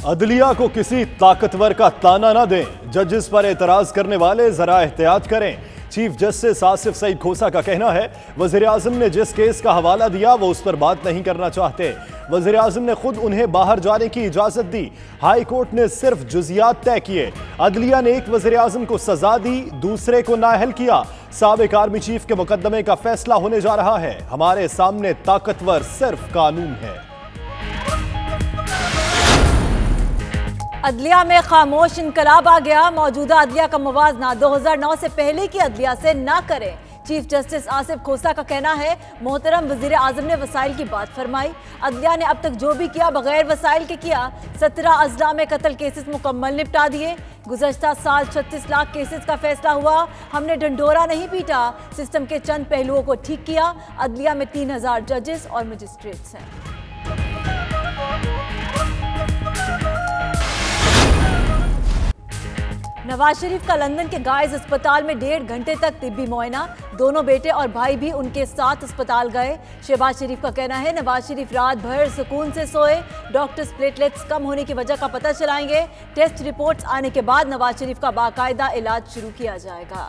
अदलिया को किसी ताकतवर का ताना ना दें, जजेस पर एतराज करने वाले जरा एहतियात करें। चीफ जस्टिस आसिफ सईद खोसा का कहना है वजीर आजम ने जिस केस का हवाला दिया वो उस पर बात नहीं करना चाहते। वजीर आजम ने खुद उन्हें बाहर जाने की इजाजत दी। हाई कोर्ट ने सिर्फ जुजियात तय किए। अदलिया ने एक वजीर आजम को सजा दी, दूसरे को नाअहल किया। साबिक आर्मी चीफ के मुकदमे का फैसला होने जा रहा है। हमारे सामने ताकतवर सिर्फ कानून है। अदलिया में खामोश इनकलाब आ गया। मौजूदा अदलिया का मुवाजना 2009 से पहले की अदलिया से ना करें। चीफ जस्टिस आसिफ खोसा का कहना है मोहतरम वजीर आजम ने वसाइल की बात फरमाई। अदलिया ने अब तक जो भी किया बगैर वसाइल के किया। 17 अजला में कत्ल केसेस मुकम्मल निपटा दिए। गुज़श्ता साल 36 लाख केसेस का फैसला हुआ। हमने ढंढोरा नहीं पीटा, सिस्टम के चंद पहलुओं को ठीक किया। अदलिया में 3000 जजेस और मजिस्ट्रेट्स हैं। नवाज शरीफ का लंदन के गाइज अस्पताल में 1.5 घंटे तक तिब्बी मुआयना। दोनों बेटे और भाई भी उनके साथ अस्पताल गए। शहबाज शरीफ का कहना है नवाज शरीफ रात भर सुकून से सोए। डॉक्टर्स प्लेटलेट्स कम होने की वजह का पता चलाएंगे। टेस्ट रिपोर्ट्स आने के बाद नवाज शरीफ का बाकायदा इलाज शुरू किया जाएगा।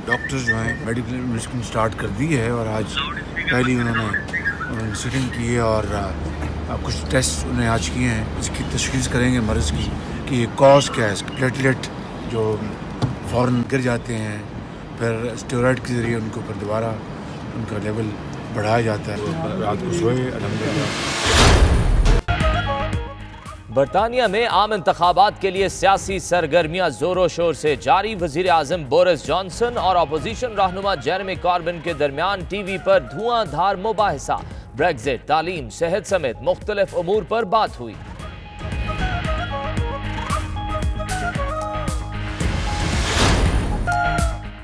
डॉक्टर्स जो हैं मेडिकल इन्वेस्टिगेशन स्टार्ट कर दी है और आज पहली उन्होंने सिटिंग की है और कुछ टेस्ट उन्हें आज किए हैं। इसकी तशख़ीस करेंगे मरीज़ की कि ये कॉज क्या है। प्लेटलेट जो फ़ौरन गिर जाते हैं, फिर स्टेरॉइड के ज़रिए उनको फिर दोबारा उनका लेवल बढ़ाया जाता है। रात को सोए अल्हम्दुलिल्लाह। बरतानिया में आम इंतखाबात के लिए सियासी सरगर्मियां जोरों शोर से जारी। वजीर आजम बोरिस जॉनसन और अपोजिशन रहनुमा जेरेमी कॉर्बिन के दरमियान टीवी पर धुआंधार मुबाहिसा। ब्रेक्जिट, तालीम, सेहत समेत मुख्तलिफ उमूर पर बात हुई।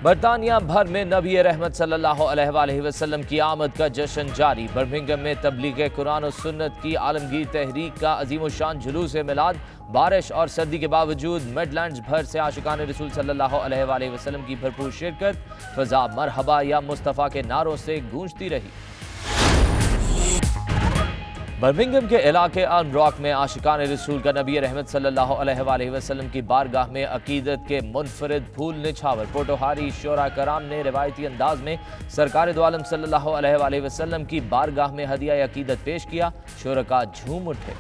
बरतानिया भर में नबी रहमत सल्लल्लाहु अलैहि वसल्लम की आमद का जश्न जारी। बर्मिंघम में तबलीग कुरान और सुन्नत की आलमगीर तहरीक का अजीमुशान जुलूस मिलाद। बारिश और सर्दी के बावजूद मिडलैंड्स भर से आशिकान रसूल सल्लल्लाहु अलैहि वसल्लम की भरपूर शिरकत। फजा मरहबा या मुस्तफ़ा के नारों से गूंजती रही। बर्मिंघम के इलाके अल्म रॉक में आशिकान रसूल का नबी रहमत सल्लल्लाहु अलैहि वसल्लम की बारगाह में अकीदत के मुनफरिद फूल निछावर। पोटोहारी शोरा कराम ने रिवायती अंदाज में सरकार दो आलम सल्लल्लाहु अलैहि वसल्लम की बारगाह में हदिया अकीदत पेश किया। शोरका झूम उठे।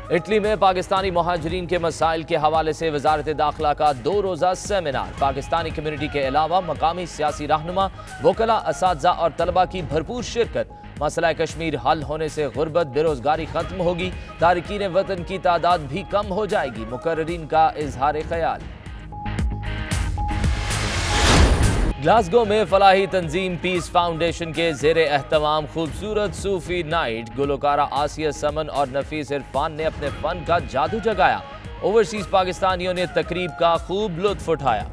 इटली में पाकिस्तानी मुहाजिरीन के मसाइल के हवाले से वजारत दाखिला का 2 रोज़ा सेमिनार। पाकिस्तानी कम्युनिटी के अलावा मकामी सियासी रहनुमा, वकला, असातिज़ा और तलबा की भरपूर शिरकत। मसला कश्मीर हल होने से गुर्बत, बेरोजगारी खत्म होगी। तारिकीन वतन की तादाद भी कम हो जाएगी। मुकर्रिरीन का इजहार ख्याल। ग्लासगो में फलाही तंजीम पीस फाउंडेशन के ज़ेरे एहतमाम खूबसूरत सूफी नाइट। गुलकारा आसिया समन और नफीस इरफान ने अपने फन का जादू जगाया। ओवरसीज पाकिस्तानियों ने तकरीब का खूब लुत्फ उठाया।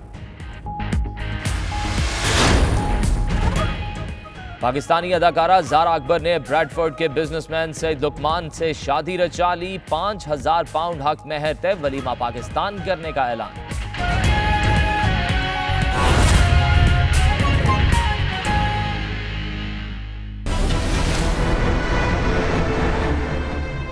पाकिस्तानी अदाकारा ज़ारा अकबर ने ब्रैडफोर्ड के बिजनेसमैन सईद लुकमान से शादी रचा ली। 5000 पाउंड हक महर तय। वलीमा पाकिस्तान करने का ऐलान।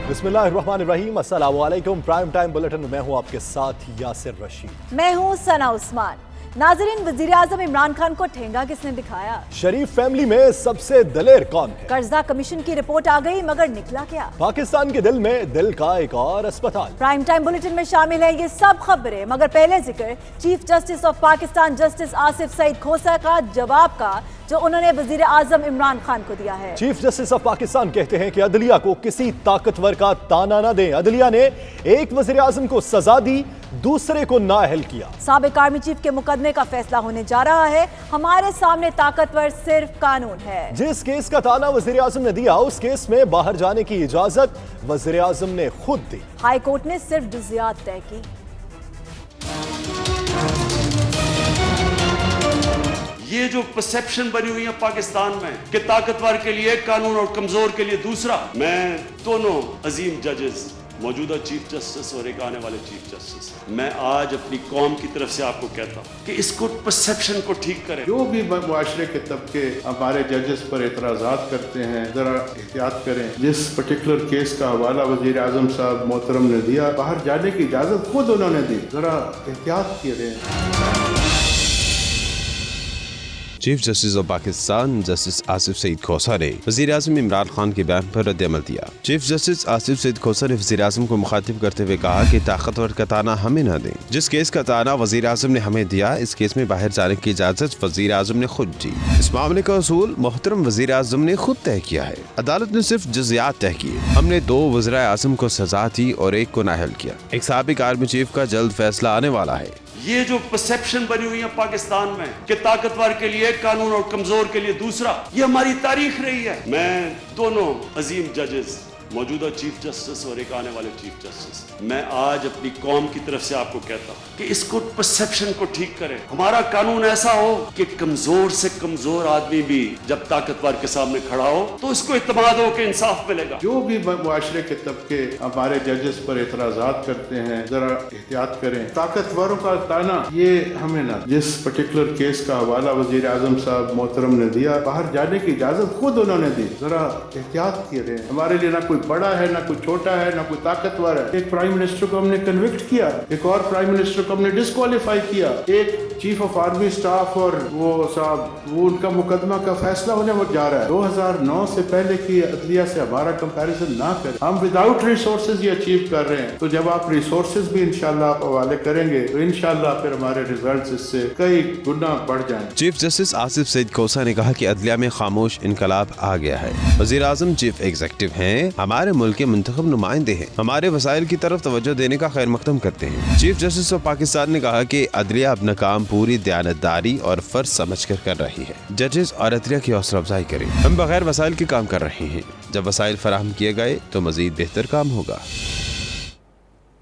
बिस्मिल्लाहिर्रहमानिर्रहीम, अस्सलाम वालेकुम। प्राइम टाइम बुलेटिन में मैं हूं आपके साथ यासिर रशीद। मैं हूं सना उस्मान। नाजरीन, वजीर आजम इमरान खान को ठेंगा किसने दिखाया? शरीफ फैमिली में सबसे दलेर कौन है? कर्जा कमीशन की रिपोर्ट आ गई मगर निकला क्या? पाकिस्तान के दिल में दिल का एक और अस्पताल। प्राइम टाइम बुलेटिन में शामिल है ये सब खबरें, मगर पहले जिक्र chief justice of Pakistan justice Asif Saeed Khosa का जवाब का जो उन्होंने वजीर आजम इमरान खान को दिया है। चीफ जस्टिस ऑफ पाकिस्तान कहते हैं कि अदलिया को किसी ताकतवर का ताना न दें। अदलिया ने एक वजीर आजम को सजा दी, दूसरे को नाअहल किया। साबिक आर्मी चीफ के मुकदमे का फैसला होने जा रहा है। हमारे सामने ताकतवर सिर्फ कानून है। जिस केस का ताना वजीर आजम ने दिया उस केस में बाहर जाने की इजाजत वजीर आजम ने खुद दी। हाई कोर्ट ने सिर्फ जुजियात तय की। ये जो परसेप्शन बनी हुई है पाकिस्तान में कि ताकतवर के लिए कानून और कमजोर के लिए दूसरा, मैं दोनों अजीम जजेस मौजूदा चीफ जस्टिस और एक आने वाले चीफ जस्टिस। मैं आज अपनी कौम की तरफ से आपको कहता हूँ कि इसको परसेप्शन को ठीक करें। जो भी मुआशरे के तबके हमारे जजेस पर एतराज़ात करते हैं, जरा एहतियात करें। जिस पर्टिकुलर केस का हवाला वज़ीर आज़म साहब मोहतरम ने दिया, बाहर जाने की इजाज़त खुद उन्होंने दी, जरा एहतियात करें। Chief justice of Pakistan justice Asif Saeed Khosa ने वज़ीर आज़म इमरान खान के बयान पर रद्द अमल दिया। चीफ जस्टिस आसिफ सईद खोसा ने वज़ीर आज़म को मुखातिब करते हुए कहा कि ताकतवर का ताना हमें न दें। जिस केस का ताना वज़ीर आज़म ने हमें दिया, इस केस में बाहर जाने की इजाज़त वज़ीर आज़म ने खुद दी। इस मामले का उसूल मोहतरम वज़ीर आज़म ने खुद तय किया है। अदालत ने सिर्फ जज़ियात तय किए। हमने 2 वज़ीर आज़म को सजा दी और 1 को नाअहल किया। एक साबिक आर्मी चीफ का जल्द फैसला आने वाला है। ये जो परसेप्शन बनी हुई है पाकिस्तान में कि ताकतवर के लिए कानून और कमजोर के लिए दूसरा, ये हमारी तारीख रही है। मैं दोनों अजीम जजेस, मौजूदा चीफ जस्टिस और एक आने वाले चीफ जस्टिस, मैं आज अपनी कौम की तरफ से आपको कहता हूं कि इसको परसेप्शन को ठीक करें। हमारा कानून ऐसा हो कि कमजोर से कमजोर आदमी भी जब ताकतवर के सामने खड़ा हो तो इसको इत्मीनान हो कि इंसाफ मिलेगा। जो भी मुआशरे के तबके हमारे जजेस पर एतराज़ात करते हैं, जरा एहतियात करें। ताकतवरों का ताना ये हमें ना। जिस पर्टिकुलर केस का हवाला वज़ीर आज़म साहब मोहतरम ने दिया, बाहर जाने की इजाज़त खुद उन्होंने दी, जरा एहतियात करें। हमारे लिए ना कोई बड़ा है, ना कोई छोटा है, ना कोई ताकतवर है। एक प्राइम मिनिस्टर को हमने कन्विक्ट किया, एक और प्राइम मिनिस्टर को हमने डिस्क्वालीफाई किया, एक चीफ ऑफ आर्मी स्टाफ और वो साहब, वो उनका मुकदमा का फैसला होने जा रहा है। 2009 से पहले की अदलिया से हमारा कंपैरिजन ना करें। हम विदाउट रिसोर्सेज ये अचीव कर रहे हैं, तो जब आप रिसोर्सेज भी इंशाल्लाह आप हवाले करेंगे तो इंशाल्लाह फिर हमारे रिजल्ट्स इससे कई गुना बढ़ जाएंगे। चीफ जस्टिस आसिफ सईद खोसा ने कहा कि अदलिया में खामोश इनकलाब आ गया है। वज़ीर आज़म चीफ एग्जीक्यूटिव हैं, हमारे मुल्क के मुंतखब नुमाइंदे हैं, हमारे वसाइल की तरफ तवज्जो देने का खैर मकदम करते हैं। चीफ जस्टिस ऑफ पाकिस्तान ने कहा कि अदलिया अपना काम पूरी दयानतदारी और फर्ज समझकर कर रही है। जजेस और अदलिया की हौसला अफजाई करें। हम बगैर वसाइल के काम कर रहे हैं। जब वसाइल फराहम किए गए तो मजीद बेहतर काम होगा।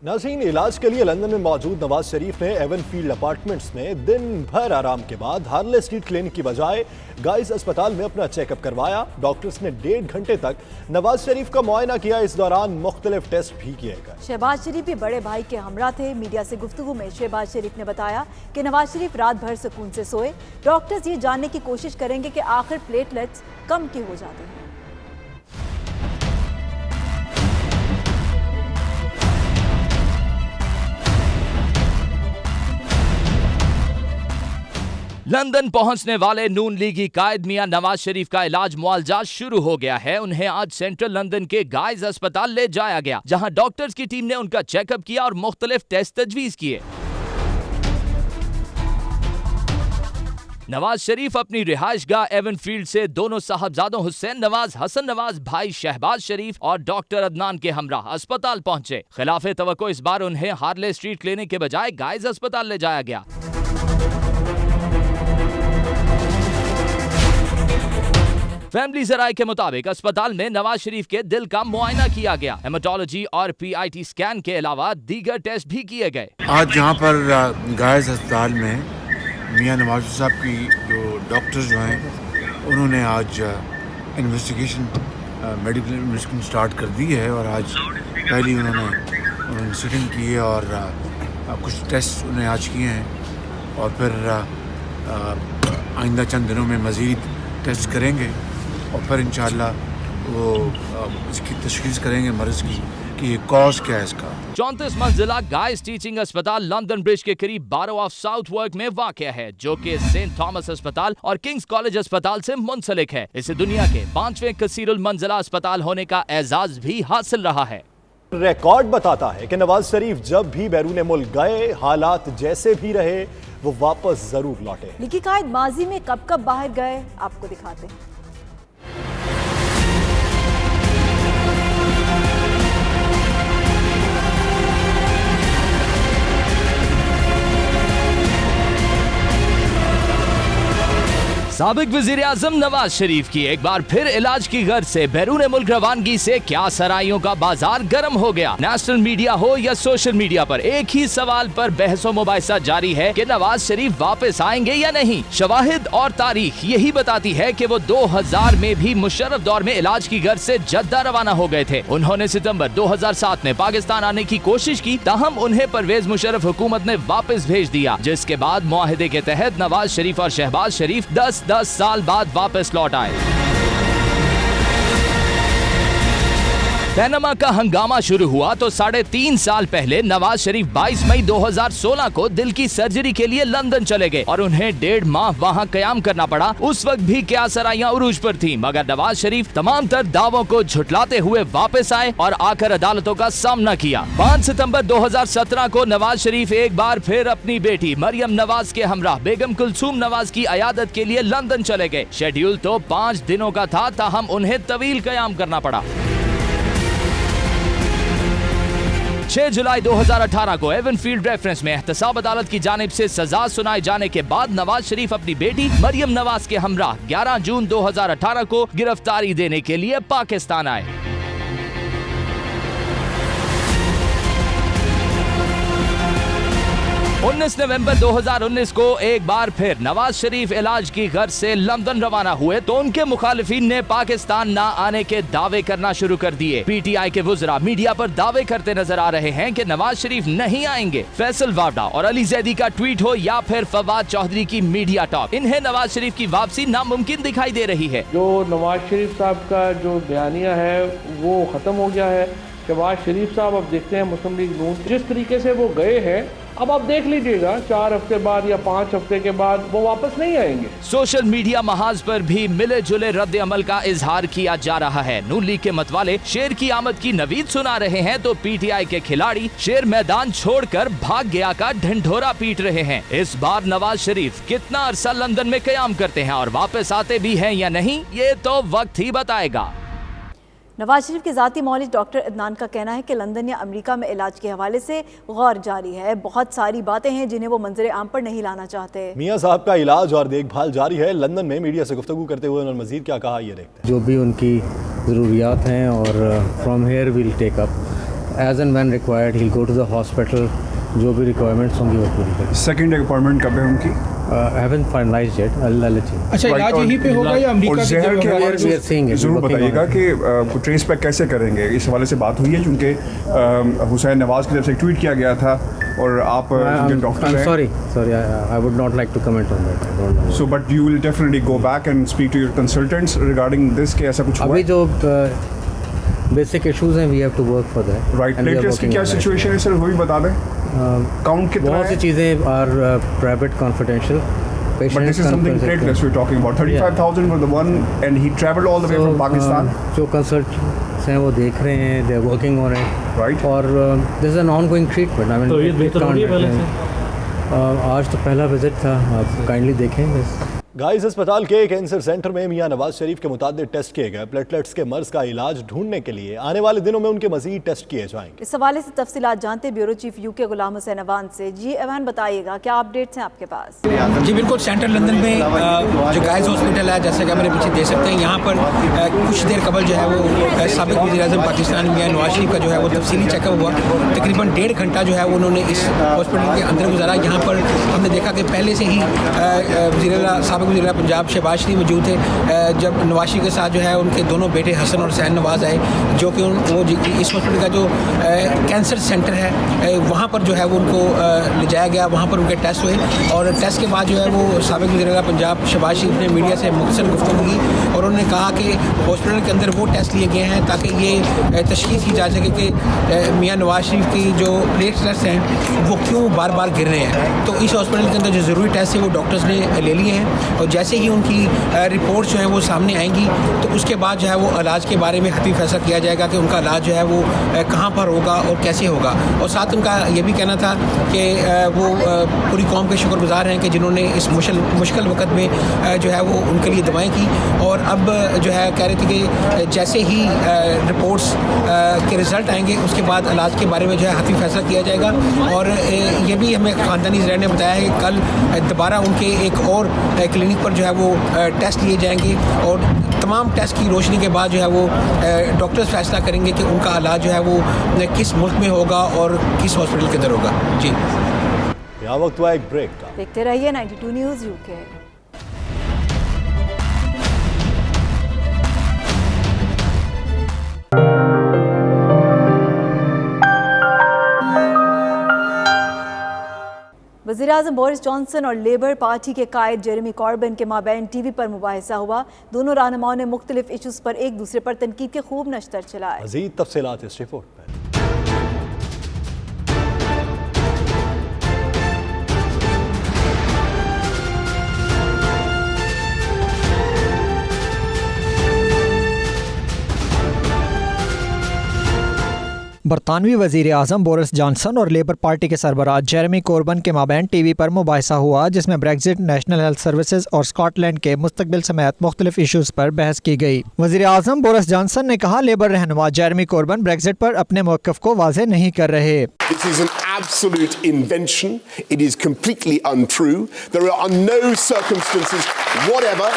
नाज़रीन, इलाज के लिए लंदन में मौजूद नवाज शरीफ ने एवनफील्ड अपार्टमेंट्स में दिन भर आराम के बाद हार्ले स्ट्रीट क्लिनिक की बजाय गाइस अस्पताल में अपना चेकअप करवाया। डॉक्टर्स ने 1.5 घंटे तक नवाज शरीफ का मुआयना किया। इस दौरान मुख्तलिफ टेस्ट भी किए गए। शहबाज शरीफ भी बड़े भाई के हमरा थे। मीडिया से गुफ्तगू में शहबाज शरीफ ने बताया कि नवाज शरीफ रात भर सुकून से सोए। डॉक्टर्स ये जानने की कोशिश करेंगे कि आखिर प्लेटलेट्स कम क्यों हो जाते हैं। लंदन पहुंचने वाले नून लीगी कायद मियां नवाज शरीफ का इलाज मुआलजा शुरू हो गया है। उन्हें आज सेंट्रल लंदन के गाइज अस्पताल ले जाया गया, जहां डॉक्टर्स की टीम ने उनका चेकअप किया और मुख्तलिफ टेस्ट तजवीज किए। नवाज शरीफ अपनी रिहाइशगाह एवनफील्ड से दोनों साहबजादों हुसैन नवाज, हसन नवाज, भाई शहबाज शरीफ और डॉक्टर अदनान के हमराह अस्पताल पहुंचे। खिलाफे तवक्को इस बार उन्हें हार्ले स्ट्रीट क्लिनिक के बजाय गाइज अस्पताल ले जाया गया। फैमिली जराये के मुताबिक अस्पताल में नवाज शरीफ के दिल का मुआयना किया गया। हेमाटोलॉजी और PIT स्कैन के अलावा दीगर टेस्ट भी किए गए। आज यहाँ पर गाइस अस्पताल में मियां नवाज साहब की जो डॉक्टर्स जो हैं उन्होंने आज इन्वेस्टिगेशन मेडिकल इन्वेस्टिगेशन स्टार्ट कर दी है और आज पहली उन्होंने सिटिंग की है और कुछ टेस्ट उन्हें आज किए हैं और फिर आइंदा चंद दिनों में मज़ीद टेस्ट करेंगे और फिर इंशाल्लाह वो इसकी तशखीस करेंगे मरीज़ की कि कॉज क्या है इसका। 34 मंजिला गाइस टीचिंग अस्पताल लंदन ब्रिज के करीब बारो ऑफ साउथवर्क में वाक़या है, जो कि सेंट थॉमस अस्पताल और किंग्स कॉलेज अस्पताल से मुंसलिक है। इसे दुनिया के 5वें कसीरुल मंजिला अस्पताल होने का एजाज भी हासिल रहा है। रिकॉर्ड बताता है कि नवाज शरीफ जब भी बैरून मुल्क गए, हालात जैसे भी रहे, वो वापस जरूर लौटे। लीगी कायद माजी में कब कब बाहर गए, आपको दिखाते हैं। साबिक वजीर आजम नवाज शरीफ की एक बार फिर इलाज की गर्ज से बैरून मुल्क रवानगी से क्या सराइयों का बाजार गर्म हो गया। नेशनल मीडिया हो या सोशल मीडिया पर एक ही सवाल पर बहसो मुबाहिसा जारी है कि नवाज शरीफ वापस आएंगे या नहीं। शवाहिद और तारीख यही बताती है कि वो 2000 में भी मुशर्रफ दौर में इलाज की गर्ज से जद्दा रवाना हो गए थे। उन्होंने सितंबर 2007 में पाकिस्तान आने की कोशिश की, ताहम उन्हें परवेज मुशर्रफ हुकूमत ने वापस भेज दिया, जिसके बाद मुआहदे के तहत नवाज शरीफ और शहबाज शरीफ 10 साल बाद वापस लौट आए। पैनामा का हंगामा शुरू हुआ तो 3.5 साल पहले नवाज शरीफ 22 मई 2016 को दिल की सर्जरी के लिए लंदन चले गए और उन्हें 1.5 माह वहां कयाम करना पड़ा। उस वक्त भी क्या सराइयां उरूज पर थीं, मगर नवाज शरीफ तमाम तर दावों को झुटलाते हुए वापस आए और आकर अदालतों का सामना किया। 5 सितंबर 2017 को नवाज शरीफ एक बार फिर अपनी बेटी मरियम नवाज के हमराह बेगम कुलसूम नवाज की अयादत के लिए लंदन चले गए। शेड्यूल तो 5 दिनों का था, ताहम उन्हें तवील कयाम करना पड़ा। 6 जुलाई 2018 को एवनफील्ड रेफरेंस में एहतसाब अदालत की जानिब से सजा सुनाए जाने के बाद नवाज शरीफ अपनी बेटी मरियम नवाज के हमराह 11 जून 2018 को गिरफ्तारी देने के लिए पाकिस्तान आए। 19 नवंबर 2019 को एक बार फिर नवाज शरीफ इलाज की गर्ज से लंदन रवाना हुए तो उनके मुखालिफिन ने पाकिस्तान ना आने के दावे करना शुरू कर दिए। पीटीआई के वुज़रा मीडिया पर दावे करते नजर आ रहे हैं कि नवाज शरीफ नहीं आएंगे। फैसल वावडा और अली जैदी का ट्वीट हो या फिर फवाद चौधरी की मीडिया टॉक, इन्हें नवाज शरीफ की वापसी नामुमकिन दिखाई दे रही है। जो नवाज शरीफ साहब का जो बयानिया है वो खत्म हो गया है। शहबाज शरीफ साहब अब देखते हैं मुस्लिम लीग नून जिस तरीके से वो गए हैं, अब आप देख लीजिएगा 4 हफ्ते बाद या 5 हफ्ते के बाद वो वापस नहीं आएंगे। सोशल मीडिया महाज पर भी मिले जुले रद्द अमल का इजहार किया जा रहा है। नून लीग के मतवाले शेर की आमद की नवीद सुना रहे हैं तो पीटीआई के खिलाड़ी शेर मैदान छोड़कर भाग गया का ढिंढोरा पीट रहे हैं। इस बार नवाज शरीफ कितना अरसा लंदन में कयाम करते हैं और वापस आते भी हैं या नहीं, ये तो वक्त ही बताएगा। नवाज शरीफ के ज़ाती मौलिक डॉक्टर इदनान का कहना है कि लंदन या अमेरिका में इलाज के हवाले से गौर जारी है। बहुत सारी बातें हैं जिन्हें वो मंजर आम पर नहीं लाना चाहते। मियां साहब का इलाज और देखभाल जारी है। लंदन में मीडिया से गुफ्तगू करते हुए उन्होंने मजीद क्या कहा, ये देखते हैं। जो भी उनकी ज़रूरियात हैं और from here will take up as and when required, he will go to the hospital. जो भी रिक्वायरमेंट्स होंगी वो पूरी करें। सेकंड अपॉइंटमेंट कब है उनकी? haven't finalized yet. I'll let you know. अच्छा, इलाज यहीं पे होगा या अमेरिका के हवाले से? जरूर बताइएगा कि ट्रेस बैक कैसे करेंगे, इस हवाले से बात हुई है चूँकि हुसैन नवाज की तरफ से ट्वीट किया गया था और आप डॉक्टर हैं। Sorry, I would not like to comment on that. I don't know. So, but you will definitely go back and speak to your consultants regarding this कि ऐसा कुछ हुआ? अभी जो बेसिक इश्यूज हैं, we have to work for that. Right. Latest की क्या situation है सर, वो भी बता दें। काउंट कितना है? बहुत सी चीज़ें are private confidential. But this is something platelets we're talking about. 35,000 for the one, and he traveled all the way from Pakistan. जो कंसल्टेंट्स हैं वो देख रहे हैं, they are working on it. Right. और this is an ongoing treatment. I mean, तो ये बेहतर हो रही है पहले से? आज तो पहला विजिट था, आप काइंडली देखें बस। गाइस अस्पताल के कैंसर सेंटर में मियां नवाज शरीफ के मुताबिक टेस्ट किए गए। प्लेटलेट्स के मर्ज का इलाज ढूंढने के लिए आने वाले दिनों में उनके मजीद टेस्ट किए जाएंगे। इस हवाले से तफसीलात जानते bureau chief UK Ghulam Hussain Awan से। जी अवान, बताइएगा क्या अपडेट्स हैं आपके पास? जी बिल्कुल, सेंट्रल लंदन में जो गाइज हॉस्पिटल है, जैसे कि मेरे पीछे देख सकते हैं, यहाँ पर कुछ देर कबल जो है वो साबिक वज़ीर आज़म पाकिस्तान मियां नवाज शरीफ का जो है वो तफसीली चेकअप हुआ। तकरीबन 1.5 घंटा जो है वो उन्होंने इस हॉस्पिटल के अंदर गुजारा। यहाँ पर हमने देखा कि पहले से ही साबिक वज़ीर पंजाब शहबाज शरीफ मौजूद थे। जब नवाज शरीफ के साथ जो है उनके दोनों बेटे हसन और हुसैन नवाज आए, जो कि वो इस हॉस्पिटल का जो कैंसर सेंटर है वहाँ पर जो है वो उनको ले जाया गया। वहाँ पर उनके टेस्ट हुए और टेस्ट के बाद जो है वो साबिक वज़ीर पंजाब शहबाज शरीफ ने मीडिया से मुख्तसर गुफ्तगू की और उन्होंने कहा कि हॉस्पिटल के अंदर वो टेस्ट लिए गए हैं ताकि ये तशख़ीस की जा सके कि मियां नवाज शरीफ की जो प्लेटलेट्स हैं वो क्यों बार बार गिर रहे हैं। तो इस हॉस्पिटल के अंदर जो ज़रूरी टेस्ट है वो डॉक्टर्स ने ले लिए हैं और जैसे ही उनकी रिपोर्ट्स जो हैं वो सामने आएंगी तो उसके बाद जो है वो इलाज के बारे में हतमी फैसला किया जाएगा कि उनका इलाज जो है वो कहाँ पर होगा और कैसे होगा। और साथ उनका ये भी कहना था कि वो पूरी कौम के शुक्रगुजार हैं कि जिन्होंने इस मुश्किल वक्त में जो है वो उनके लिए दवाएँ की और अब जो है कह रहे थे कि जैसे ही रिपोर्ट्स के रिज़ल्ट आएंगे उसके बाद इलाज के बारे में जो है हतमी फैसला किया जाएगा। और ये भी हमें ख़ानदानी ज़राए ने बताया है कि कल दोबारा उनके एक और क्लिनिक पर जो है वो टेस्ट लिए जाएंगे और तमाम टेस्ट की रोशनी के बाद जो है वो डॉक्टर्स फैसला करेंगे कि उनका इलाज जो है वो किस मुल्क में होगा और किस हॉस्पिटल के अंदर होगा। जी, यहाँ वक्त हुआ एक ब्रेक का। देखते रहिए 92 न्यूज़ यूके। वज़ीर-ए-आज़म बोरिस जॉनसन और लेबर पार्टी के कायद जेरेमी कॉर्बिन के माबैन टीवी पर मुबाहिसा हुआ। दोनों रहनुमाओं ने मुख्तलिफ इशूज़ पर एक दूसरे पर तनकीद के खूब नश्तर चलाए। मज़ीद तफसीलात इस रिपोर्ट में। बरतानवी वज़ीर आज़म बोरिस जॉनसन और लेबर पार्टी के सरबराह जेरेमी कोर्बन के माबैन टीवी पर मुबाहिसा हुआ, जिसमें ब्रेक्जिट, नेशनल हेल्थ सर्विसेज और स्कॉटलैंड के मुस्तकबिल समेत मुख्तलिफ इशूज़ पर बहस की गई। वज़ीर आज़म बोरिस जॉनसन ने कहा, लेबर रहनुमा जेरेमी कोर्बन ब्रेक्जिट पर अपने मौक़िफ़ को वाज़ेह नहीं कर रहे। It is an absolute invention. It is completely untrue. There are no circumstances whatever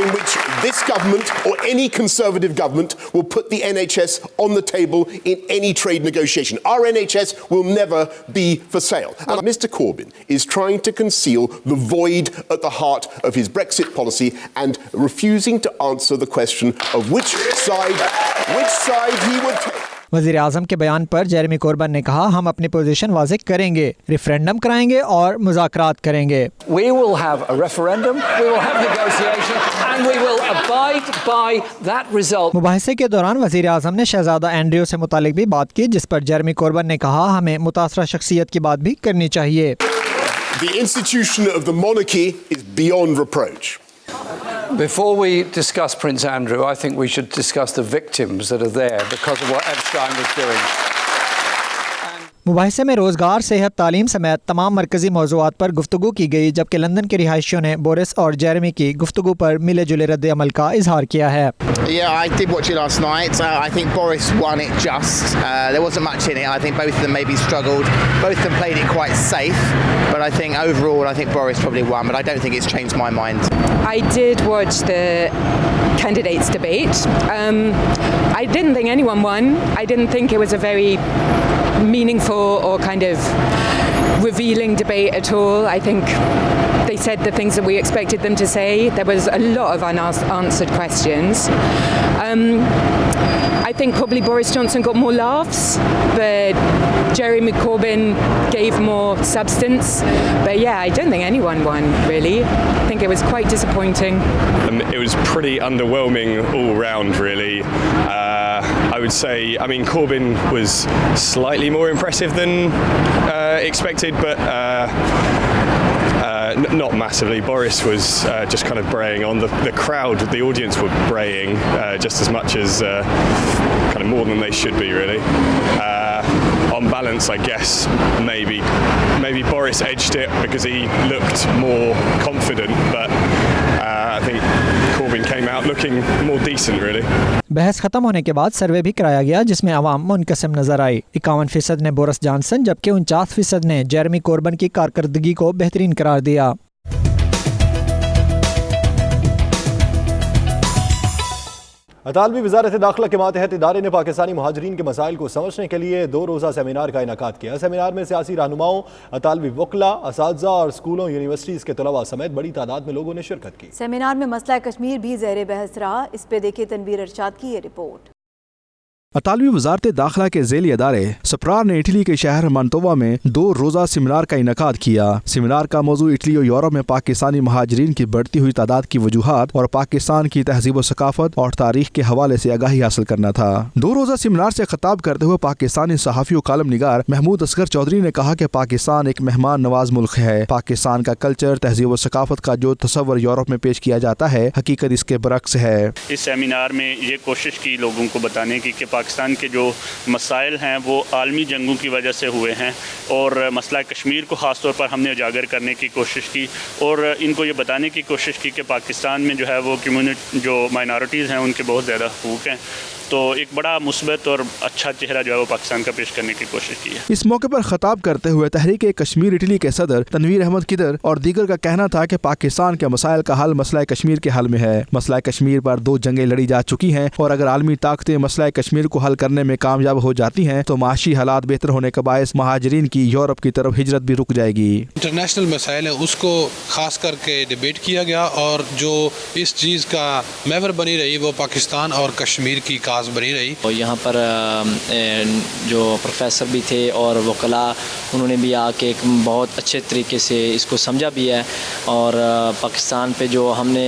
in which this government or any Conservative government will put the NHS on the table in any trade negotiation. Our NHS will never be for sale. And Mr Corbyn is trying to conceal the void at the heart of his Brexit policy and refusing to answer the question of which side he would take. वज़ीर आज़म के बयान पर Jeremy कोर्बन ने कहा, हम अपनी position वाज़ेह करेंगे, referendum कराएंगे और मुज़ाकरात करेंगे। We will have a referendum, we will have negotiation and we will abide by that result. मुबाहिसे के दौरान वज़ीर आज़म ने शहज़ादा एंड्रयू से मुतालिक भी बात की, जिस पर जेरेमी कोर्बन ने कहा, हमें मुतासरा शख्सियत की बात भी करनी चाहिए। The institution of the monarchy is beyond reproach. Before we discuss Prince Andrew, I think we should discuss the victims that are there because of what Epstein was doing. मुबाहिसे में रोज़गार, सेहत, तालीम समेत तमाम मरकज़ी मौज़ूआत पर गुफ्तगू की गई, जबकि लंदन के रिहायशियों ने बोरिस और जेरेमी की गुफ्तगू पर मिले जुले रद्द अमल का इजहार किया है। Yeah, I did watch it last night. I think Boris won it just. There wasn't much in it. I think both of them maybe struggled. Both of them played it quite safe. But I think overall, I think Boris probably won. But I don't think it's changed my mind. I did watch the candidates debate. I didn't think anyone won. I didn't think it was a very meaningful or kind of revealing debate at all. I think they said the things that we expected them to say. There was a lot of unanswered questions. I think probably Boris Johnson got more laughs, but Jeremy Corbyn gave more substance. But yeah, I don't think anyone won, really. I think it was quite disappointing. It was pretty underwhelming all round, really. I would say, I mean, Corbyn was slightly more impressive than expected, but not massively. Boris was just kind of braying on. The crowd, the audience were braying just as much as kind of more than they should be, really. On balance, I guess maybe Boris edged it because he looked more confident, but I think Corbyn came out looking more decent, really. बहस खत्म होने के बाद सर्वे भी कराया गया, जिसमें आवाम मुनकसिम नजर आई। 51% ने बोरिस जॉनसन, जबकि 49% ने जेरेमी कोर्बन की कारकर्दगी को बेहतरीन करार दिया। अतालवी वज़ारत दाखिला के मातहत इदारे ने पाकिस्तानी मुहाजिरीन के मसाइल को समझने के लिए 2 रोज़ा सेमिनार का इनेकाद किया। सेमिनार में सियासी रहनुमाओं, अतालवी वकला, असातिज़ा और स्कूलों, यूनिवर्सिटीज़ के तलबा समेत बड़ी तादाद में लोगों ने शिरकत की। सेमिनार में मसला कश्मीर भी ज़ेर बहस रहा। इस पे देखिए तनवीर अरशाद की ये रिपोर्ट। अतालवी वजारत दाखिला के ज़ेली अदारे सप्रार ने इटली के शहर मंतोवा में 2 रोज़ा सेमिनार का इनेकाद किया। सेमिनार का मौजू इटली और यूरोप में पाकिस्तानी महाजरीन की बढ़ती हुई तादाद की वजूहात और पाकिस्तान की तहजीब व सकाफत और तारीख के हवाले से आगाही हासिल करना था। 2 रोज़ा सेमिनार से खिताब करते हुए पाकिस्तानी सहाफ़ी और कालम निगार महमूद असगर चौधरी ने कहा कि पाकिस्तान एक मेहमान नवाज मुल्क है। पाकिस्तान का कल्चर, तहजीब व सकाफत का जो तस्वर यूरोप में पेश किया जाता है, हकीकत इसके बरक्स है। इस सेमिनार में ये कोशिश की लोगों को बताने की कि पाकिस्तान के जो मसाइल हैं वो आलमी जंगों की वजह से हुए हैं और मसला कश्मीर को ख़ास तौर पर हमने उजागर करने की कोशिश की और इनको ये बताने की कोशिश की कि पाकिस्तान में जो है वो कम्युनिटी जो माइनॉरिटीज़ हैं उनके बहुत ज़्यादा हकूक़ हैं तो एक बड़ा मुस्बत और अच्छा चेहरा जो है वो पाकिस्तान का पेश करने की कोशिश की है। इस मौके पर खिताब करते हुए तहरीक कश्मीर इटली के सदर तनवीर अहमद किदर और दीगर का कहना था कि पाकिस्तान के मसाइल का हल मसला कश्मीर के हल में है। मसला कश्मीर पर 2 जंगें लड़ी जा चुकी हैं और अगर आलमी ताकतें मसला कश्मीर को हल करने में कामयाब हो जाती हैं तो माशी हालात बेहतर होने का बायस महाजरीन की यूरोप की तरफ हिजरत भी रुक जाएगी। इंटरनेशनल मसाइल है उसको खास करके डिबेट किया गया और जो इस चीज़ का महवर बनी रही वो पाकिस्तान और कश्मीर की काज बनी रही। और यहाँ पर जो प्रोफेसर भी थे और वकला उन्होंने भी आके एक बहुत अच्छे तरीके से इसको समझा भी है और पाकिस्तान पे जो हमने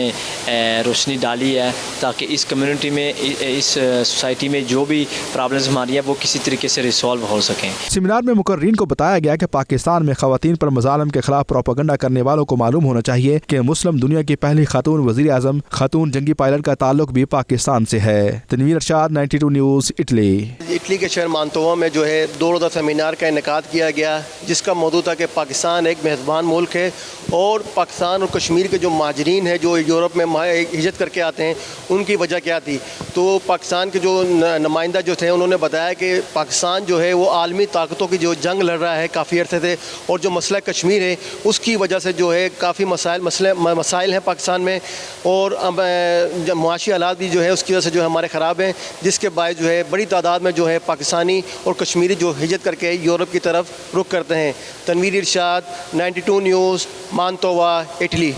रोशनी डाली है ताकि इस कम्युनिटी में इस सोसाइटी में जो भी प्रॉब्लम्स हमारी है वो किसी तरीके से रिसॉल्व हो सकें। सेमिनार में मुकर्रीन को बताया गया कि पाकिस्तान में खवातीन पर मजालम के खिलाफ प्रोपेगेंडा करने वालों को मालूम होना चाहिए कि मुस्लिम दुनिया की पहली खातून वज़ीर आज़म खातून जंगी पायलट का ताल्लुक भी पाकिस्तान से है। Tanveer Arshad, 92 news, Italy. Italy के शहर मांतोवा में जो है 2 रोज़ा सेमिनार का इनेकाद किया गया जिसका मौजू था कि पाकिस्तान एक मेज़बान मुल्क है और पाकिस्तान और कश्मीर के जो महाजरीन हैं जो यूरोप में हिजरत करके आते हैं उनकी वजह क्या थी। तो पाकिस्तान के जो नुमाइंदा जो थे उन्होंने बताया कि पाकिस्तान जो है वो आलमी ताकतों की जो जंग लड़ रहा है काफ़ी अर्से से और जो मसला कश्मीर है उसकी वजह से जो है काफ़ी मसाइल हैं पाकिस्तान में और मुआशी हालात भी जो है उसकी वजह से जो है हमारे ख़राब हैं जिसके बायस जो है बड़ी तादाद में जो है पाकिस्तानी और कश्मीरी जो हिजरत करके यूरोप की तरफ रुख करते हैं। तनवीर इरशाद, 92 न्यूज़, मांतोवा, इटली।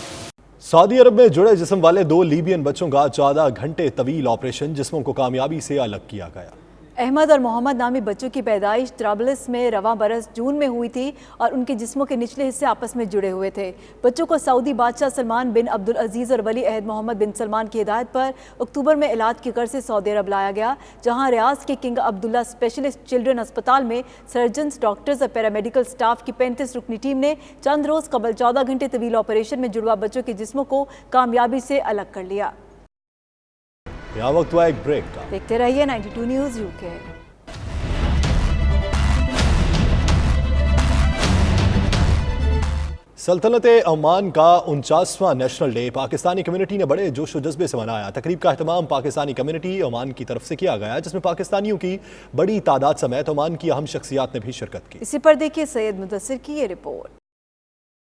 सऊदी अरब में जुड़े जिस्म वाले 2 लीबियन बच्चों का 14 घंटे तवील ऑपरेशन जिस्मों को कामयाबी से अलग किया गया। अहमद और मोहम्मद नामी बच्चों की पैदाइश त्राबलस में रवां बरस जून में हुई थी और उनके जिस्मों के निचले हिस्से आपस में जुड़े हुए थे। बच्चों को सऊदी बादशाह सलमान बिन अब्दुल अजीज़ और वली अहद मोहम्मद बिन सलमान की हिदायत पर अक्टूबर में इलाज की गर्ज से सऊदी अरब लाया गया, जहां रियाज के किंग अब्दुल्ला स्पेशलिस्ट चिल्ड्रन अस्पताल में सर्जन्स, डॉक्टर्स और पैरामेडिकल स्टाफ की 35 रुकनी टीम ने चंद रोज़ कबल 14 घंटे तवील ऑपरेशन में जुड़वा बच्चों के जिस्मों को कामयाबी से अलग कर लिया। यहाँ वक्त हुआ एक ब्रेक का। देखते रहिए 92 न्यूज़ यूके। सल्तनत ओमान का 49वां नेशनल डे पाकिस्तानी कम्युनिटी ने बड़े जोश व जज्बे से मनाया। तकरीब का एहतमाम पाकिस्तानी कम्युनिटी ओमान की तरफ से किया गया जिसमें पाकिस्तानियों की बड़ी तादाद समेत ओमान की अहम शख्सियात ने भी शिरकत की। इसी पर देखिए सैयद मुदस्सिर की ये रिपोर्ट।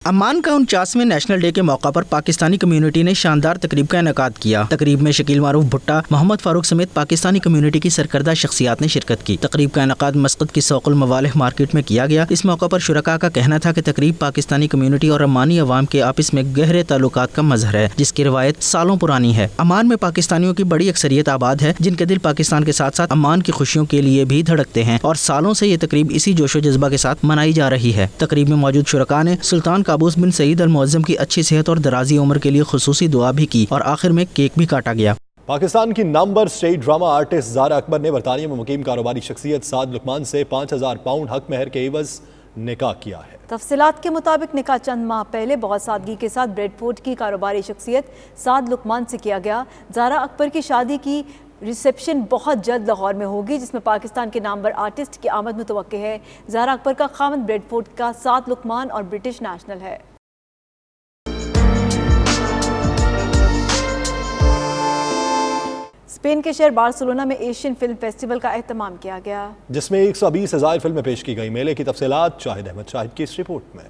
अम्मान का 49वें नेशनल डे के मौका पर पाकिस्तानी कम्युनिटी ने शानदार तकरीब का इनेकाद किया। तकरीब में शकील मारूफ भुट्टा, मोहम्मद फारूक समेत पाकिस्तानी कम्युनिटी की सरकर्दा शख्सियात ने शिरकत की। तकरीब का इनेकाद मस्कत की सौकुल मवालिह मार्केट में किया गया। इस मौका पर शुरका का कहना था कि तकरीब पाकिस्तानी कम्युनिटी और अम्मानी अवाम के आपस में गहरे ताल्लुकात का मजहर है जिसकी रवायत सालों पुरानी है। अम्मान में पाकिस्तानियों की बड़ी अक्सरियत आबाद है जिनके दिल पाकिस्तान के साथ साथ अम्मान की खुशियों के लिए भी धड़कते हैं और सालों से ये तकरीब इसी जोशो जज्बा के साथ मनाई जा रही है। तकरीब में मौजूद शुरका ने सुल्तान काबूस बिन सईद मुअज़्ज़म की अच्छी सेहत और दराजी उम्र के लिए खुसूसी दुआ भी की और आखिर में केक भी काटा गया। पाकिस्तान की number state drama artist Zara Akbar ने बरतानिया में मुकीम कारोबारी शख्सियत साद लुकमान से 5000 पाउंड हक महर के एवज निकाह किया है। तफसीलात के मुताबिक निकाह चंद माह पहले बहुत सादगी के साथ ब्रेडफोर्ड की कारोबारी शख्सियत साद लुकमान से किया गया। ज़ारा अकबर की शादी की रिसेप्शन बहुत जल्द लाहौर में होगी जिसमें पाकिस्तान के नामवर आर्टिस्ट की आमद मुतवक्के है। ज़ारा अकबर का खामद ब्रेडफोर्ड का साद लुकमान और ब्रिटिश नेशनल है। स्पेन के शहर बार्सिलोना में एशियन फिल्म फेस्टिवल का एहतमाम किया गया जिसमें 120,000 फिल्में पेश की गई। मेले की तफसीलात शाहिद अहमद शाहिद की इस रिपोर्ट में।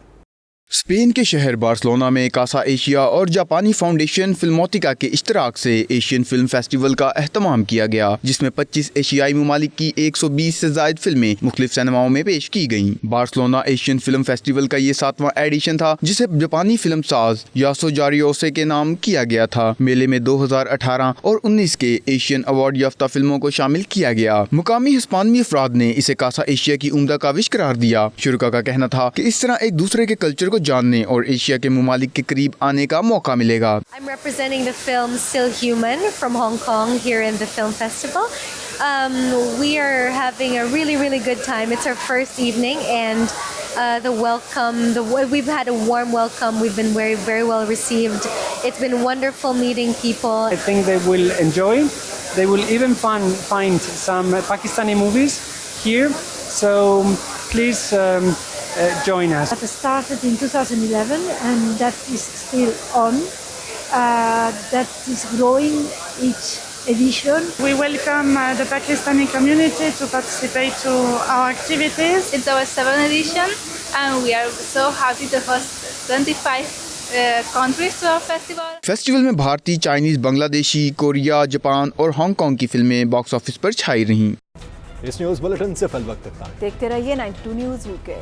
स्पेन के शहर बार्सिलोना में कासा एशिया और जापानी फाउंडेशन फिल्मोतिका के इश्तराक से एशियन फिल्म फेस्टिवल का एहतमाम किया गया जिसमें 25 एशियाई ममालिक की 120 से ज्यादा फिल्में मुख्तलिफ सिनेमाओं में पेश की गयी। बार्सिलोना एशियन फिल्म फेस्टिवल का ये 7वां एडिशन था जिसे जापानी फिल्म साज यासो जारियोसे के नाम किया गया था। मेले में 2018 और 19 के एशियन अवार्ड याफ्ता फिल्मों को शामिल किया गया। मुकामी हिस्पानवी अफराद ने इसे कासा एशिया की उम्दा काविश करार दिया। शुरका का कहना था कि इस तरह एक दूसरे के कल्चर को जानने और एशिया के ममालिक के करीब आने का मौका मिलेगा। I'm representing the film Still Human from Hong Kong here in the film festival. We are having a really good time. It's our first evening and the welcome, we've had a warm welcome. We've been very well received. It's been wonderful meeting people. I think they will enjoy. They will even find some Pakistani movies here. So please join us. That started in 2011 and that is still on. That is growing each edition. We welcome the Pakistani community to participate to our activities. It's our 7th edition and we are so happy to host 25 countries to our festival. Festival में भारतीय, Chinese, Bangladeshi, Korea, Japan और Hong Kong की फिल्में box office पर छाई रहीं। इस news bulletin से फिल वक्त तक देखते रहिए 92 न्यूज़ यूके।